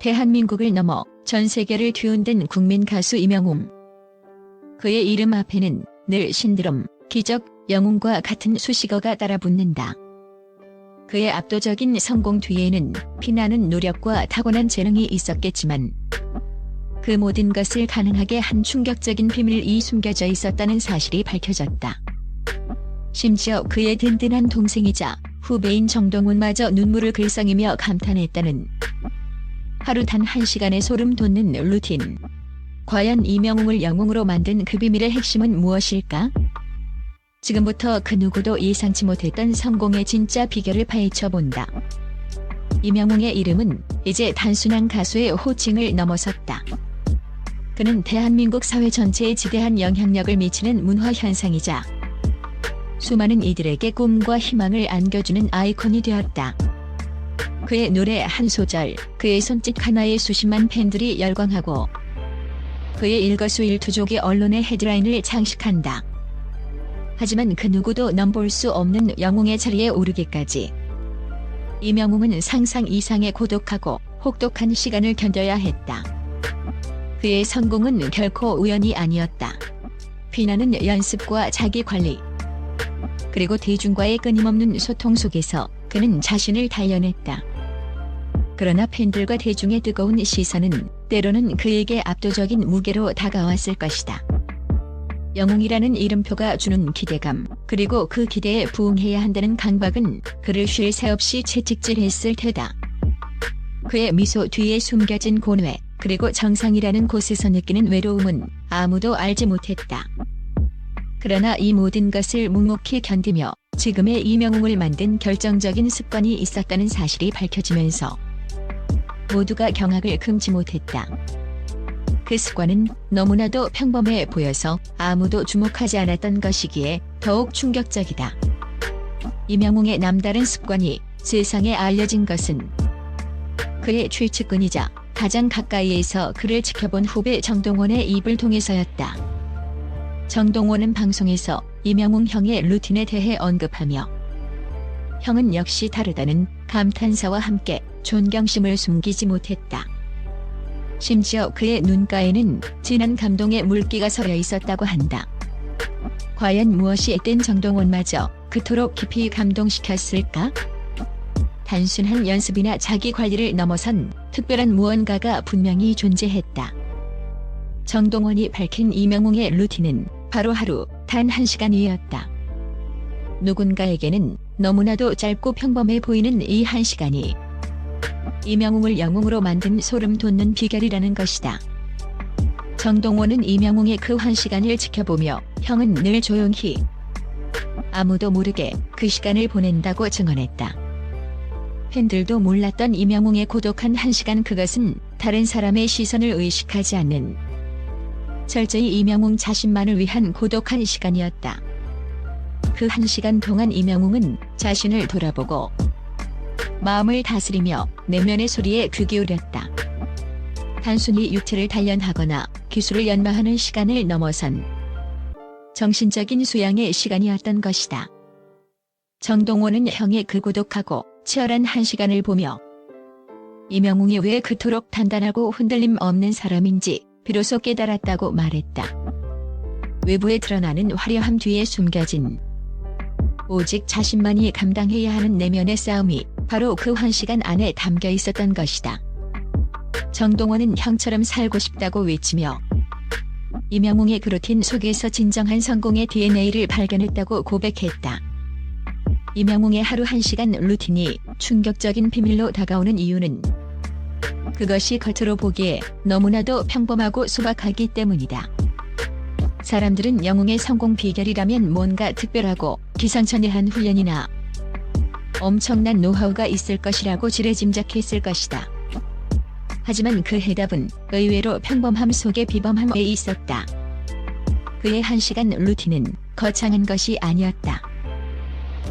대한민국을 넘어 전 세계를 뒤흔든 국민 가수 임영웅. 그의 이름 앞에는 늘 신드롬, 기적, 영웅과 같은 수식어가 따라붙는다. 그의 압도적인 성공 뒤에는 피나는 노력과 타고난 재능이 있었겠지만 그 모든 것을 가능하게 한 충격적인 비밀이 숨겨져 있었다는 사실이 밝혀졌다. 심지어 그의 든든한 동생이자 후배인 정동원마저 눈물을 글썽이며 감탄했다는 하루 단 1시간의 소름 돋는 루틴. 과연 임영웅을 영웅으로 만든 그 비밀의 핵심은 무엇일까? 지금부터 그 누구도 예상치 못했던 성공의 진짜 비결을 파헤쳐본다. 임영웅의 이름은 이제 단순한 가수의 호칭을 넘어섰다. 그는 대한민국 사회 전체에 지대한 영향력을 미치는 문화현상이자 수많은 이들에게 꿈과 희망을 안겨주는 아이콘이 되었다. 그의 노래 한 소절, 그의 손짓 하나에 수십만 팬들이 열광하고 그의 일거수일투족이 언론의 헤드라인을 장식한다. 하지만 그 누구도 넘볼 수 없는 영웅의 자리에 오르기까지 임영웅은 상상 이상의 고독하고 혹독한 시간을 견뎌야 했다. 그의 성공은 결코 우연이 아니었다. 피나는 연습과 자기관리, 그리고 대중과의 끊임없는 소통 속에서 그는 자신을 단련했다. 그러나 팬들과 대중의 뜨거운 시선은 때로는 그에게 압도적인 무게로 다가왔을 것이다. 영웅이라는 이름표가 주는 기대감, 그리고 그 기대에 부응해야 한다는 강박은 그를 쉴 새 없이 채찍질했을 테다. 그의 미소 뒤에 숨겨진 고뇌, 그리고 정상이라는 곳에서 느끼는 외로움은 아무도 알지 못했다. 그러나 이 모든 것을 묵묵히 견디며 지금의 임영웅을 만든 결정적인 습관이 있었다는 사실이 밝혀지면서 모두가 경악을 금치 못했다. 그 습관은 너무나도 평범해 보여서 아무도 주목하지 않았던 것이기에 더욱 충격적이다. 임영웅의 남다른 습관이 세상에 알려진 것은 그의 최측근이자 가장 가까이에서 그를 지켜본 후배 정동원의 입을 통해서였다. 정동원은 방송에서 임영웅 형의 루틴에 대해 언급하며 형은 역시 다르다는 감탄사와 함께 존경심을 숨기지 못했다. 심지어 그의 눈가에는 진한 감동의 물기가 서려 있었다고 한다. 과연 무엇이 땐 정동원마저 그토록 깊이 감동시켰을까? 단순한 연습이나 자기 관리를 넘어선 특별한 무언가가 분명히 존재했다. 정동원이 밝힌 임영웅의 루틴은 바로 하루 단 1시간이었다. 누군가에게는 너무나도 짧고 평범해 보이는 이 1시간이 임영웅을 영웅으로 만든 소름 돋는 비결이라는 것이다. 정동원은 임영웅의 그 1시간을 지켜보며 형은 늘 조용히 아무도 모르게 그 시간을 보낸다고 증언했다. 팬들도 몰랐던 임영웅의 고독한 1시간, 그것은 다른 사람의 시선을 의식하지 않는 철저히 임영웅 자신만을 위한 고독한 시간이었다. 그 1시간 동안 임영웅은 자신을 돌아보고 마음을 다스리며 내면의 소리에 귀 기울였다. 단순히 육체를 단련하거나 기술을 연마하는 시간을 넘어선 정신적인 수양의 시간이었던 것이다. 정동원은 형의 그 고독하고 치열한 1시간을 보며 임영웅이 왜 그토록 단단하고 흔들림 없는 사람인지 비로소 깨달았다고 말했다. 외부에 드러나는 화려함 뒤에 숨겨진 오직 자신만이 감당해야 하는 내면의 싸움이 바로 그 1시간 안에 담겨 있었던 것이다. 정동원은 형처럼 살고 싶다고 외치며 임영웅의 그 루틴 속에서 진정한 성공의 DNA를 발견했다고 고백했다. 임영웅의 하루 1시간 루틴이 충격적인 비밀로 다가오는 이유는 그것이 겉으로 보기에 너무나도 평범하고 소박하기 때문이다. 사람들은 영웅의 성공 비결이라면 뭔가 특별하고 기상천외한 훈련이나 엄청난 노하우가 있을 것이라고 지레짐작했을 것이다. 하지만 그 해답은 의외로 평범함 속에 비범함에 있었다. 그의 1시간 루틴은 거창한 것이 아니었다.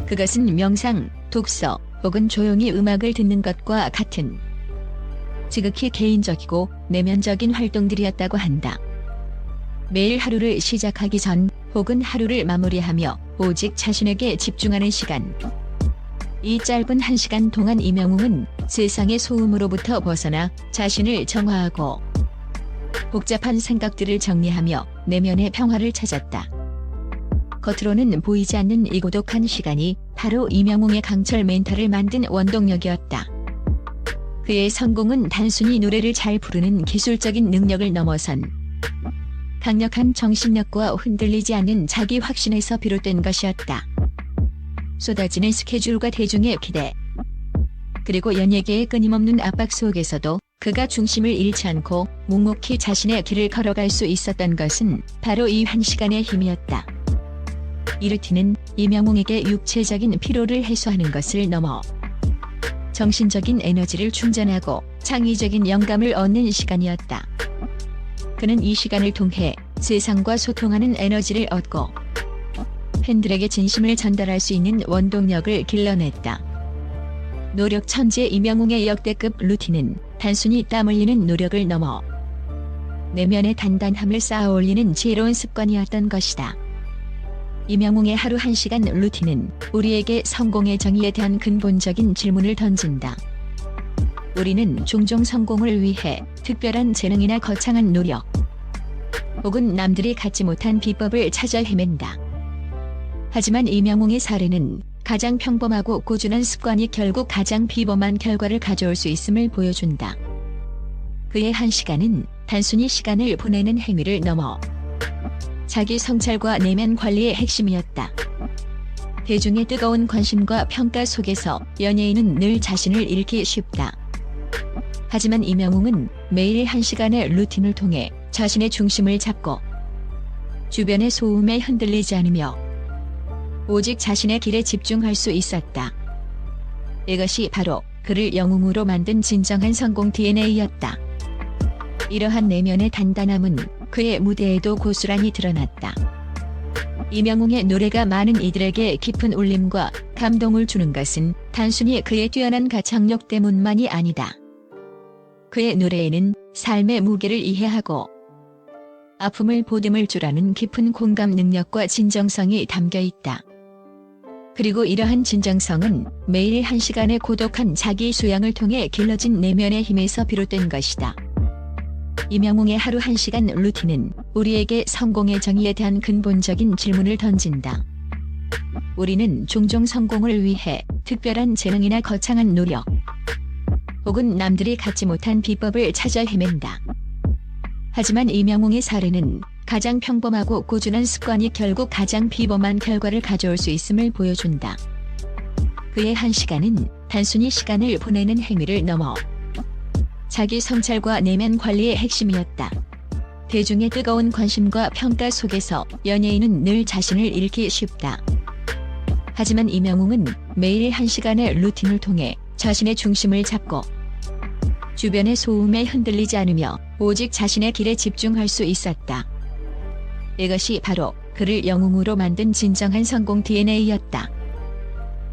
그것은 명상, 독서 혹은 조용히 음악을 듣는 것과 같은 지극히 개인적이고 내면적인 활동들이었다고 한다. 매일 하루를 시작하기 전 혹은 하루를 마무리하며 오직 자신에게 집중하는 시간. 이 짧은 1시간 동안 이명웅은 세상의 소음으로부터 벗어나 자신을 정화하고 복잡한 생각들을 정리하며 내면의 평화를 찾았다. 겉으로는 보이지 않는 이 고독한 시간이 바로 이명웅의 강철 멘탈을 만든 원동력이었다. 그의 성공은 단순히 노래를 잘 부르는 기술적인 능력을 넘어선 강력한 정신력과 흔들리지 않는 자기 확신에서 비롯된 것이었다. 쏟아지는 스케줄과 대중의 기대, 그리고 연예계의 끊임없는 압박 속에서도 그가 중심을 잃지 않고 묵묵히 자신의 길을 걸어갈 수 있었던 것은 바로 이 1시간의 힘이었다. 이 루틴은 이명웅에게 육체적인 피로를 해소하는 것을 넘어 정신적인 에너지를 충전하고 창의적인 영감을 얻는 시간이었다. 그는 이 시간을 통해 세상과 소통하는 에너지를 얻고 팬들에게 진심을 전달할 수 있는 원동력을 길러냈다. 노력 천재 이명웅의 역대급 루틴은 단순히 땀 흘리는 노력을 넘어 내면의 단단함을 쌓아 올리는 지혜로운 습관이었던 것이다. 이명웅의 하루 1시간 루틴은 우리에게 성공의 정의에 대한 근본적인 질문을 던진다. 우리는 종종 성공을 위해 특별한 재능이나 거창한 노력, 혹은 남들이 갖지 못한 비법을 찾아 헤맨다. 하지만 이명웅의 사례는 가장 평범하고 꾸준한 습관이 결국 가장 비범한 결과를 가져올 수 있음을 보여준다. 그의 1시간은 단순히 시간을 보내는 행위를 넘어 자기 성찰과 내면 관리의 핵심이었다. 대중의 뜨거운 관심과 평가 속에서 연예인은 늘 자신을 잃기 쉽다. 하지만 이명웅은 매일 1시간의 루틴을 통해 자신의 중심을 잡고 주변의 소음에 흔들리지 않으며 오직 자신의 길에 집중할 수 있었다. 이것이 바로 그를 영웅으로 만든 진정한 성공 DNA였다. 이러한 내면의 단단함은 그의 무대에도 고스란히 드러났다. 이명웅의 노래가 많은 이들에게 깊은 울림과 감동을 주는 것은 단순히 그의 뛰어난 가창력 때문만이 아니다. 그의 노래에는 삶의 무게를 이해하고 아픔을 보듬을 줄 아는 깊은 공감 능력과 진정성이 담겨 있다. 그리고 이러한 진정성은 매일 1시간의 고독한 자기 수양을 통해 길러진 내면의 힘에서 비롯된 것이다. 이명웅의 하루 1시간 루틴은 우리에게 성공의 정의에 대한 근본적인 질문을 던진다. 우리는 종종 성공을 위해 특별한 재능이나 거창한 노력, 혹은 남들이 갖지 못한 비법을 찾아 헤맨다. 하지만 이명웅의 사례는 가장 평범하고 꾸준한 습관이 결국 가장 비범한 결과를 가져올 수 있음을 보여준다. 그의 1시간은 단순히 시간을 보내는 행위를 넘어 자기 성찰과 내면 관리의 핵심이었다. 대중의 뜨거운 관심과 평가 속에서 연예인은 늘 자신을 잃기 쉽다. 하지만 이명웅은 매일 1시간의 루틴을 통해 자신의 중심을 잡고 주변의 소음에 흔들리지 않으며 오직 자신의 길에 집중할 수 있었다. 이것이 바로 그를 영웅으로 만든 진정한 성공 DNA였다.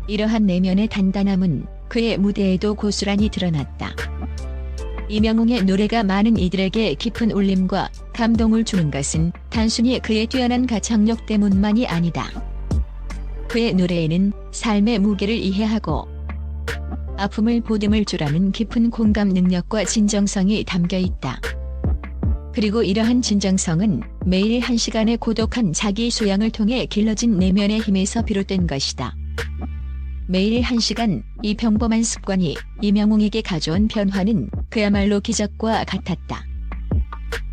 이러한 내면의 단단함은 그의 무대에도 고스란히 드러났다. 이명웅의 노래가 많은 이들에게 깊은 울림과 감동을 주는 것은 단순히 그의 뛰어난 가창력 때문만이 아니다. 그의 노래에는 삶의 무게를 이해하고 아픔을 보듬을 줄 아는 깊은 공감 능력과 진정성이 담겨 있다. 그리고 이러한 진정성은 매일 1시간의 고독한 자기 수양을 통해 길러진 내면의 힘에서 비롯된 것이다. 매일 1시간 이 평범한 습관이 이명웅에게 가져온 변화는 그야말로 기적과 같았다.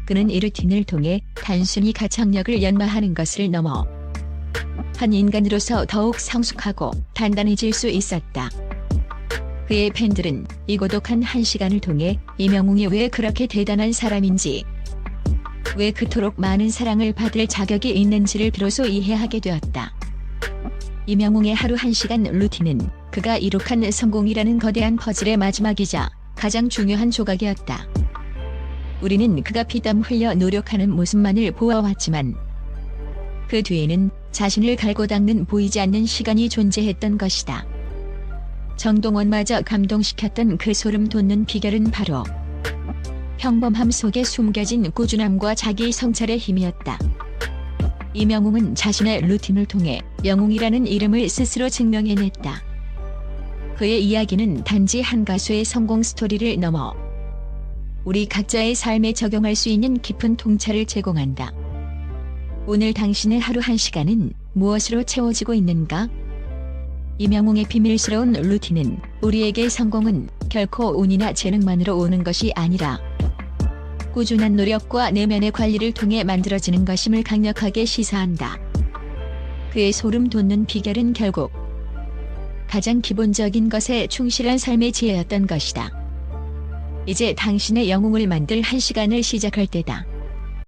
그는 이 루틴을 통해 단순히 가창력을 연마하는 것을 넘어 한 인간으로서 더욱 성숙하고 단단해질 수 있었다. 그의 팬들은 이 고독한 1시간을 통해 이명웅이 왜 그렇게 대단한 사람인지, 왜 그토록 많은 사랑을 받을 자격이 있는지를 비로소 이해하게 되었다. 이명웅의 하루 1시간 루틴은 그가 이룩한 성공이라는 거대한 퍼즐의 마지막이자 가장 중요한 조각이었다. 우리는 그가 피땀 흘려 노력하는 모습만을 보아왔지만 그 뒤에는 자신을 갈고 닦는 보이지 않는 시간이 존재했던 것이다. 정동원마저 감동시켰던 그 소름 돋는 비결은 바로 평범함 속에 숨겨진 꾸준함과 자기 성찰의 힘이었다. 이명웅은 자신의 루틴을 통해 영웅이라는 이름을 스스로 증명해냈다. 그의 이야기는 단지 한 가수의 성공 스토리를 넘어 우리 각자의 삶에 적용할 수 있는 깊은 통찰을 제공한다. 오늘 당신의 하루 1시간은 무엇으로 채워지고 있는가? 임영웅의 비밀스러운 루틴은 우리에게 성공은 결코 운이나 재능만으로 오는 것이 아니라 꾸준한 노력과 내면의 관리를 통해 만들어지는 것임을 강력하게 시사한다. 그의 소름 돋는 비결은 결국 가장 기본적인 것에 충실한 삶의 지혜였던 것이다. 이제 당신의 영웅을 만들 1시간을 시작할 때다.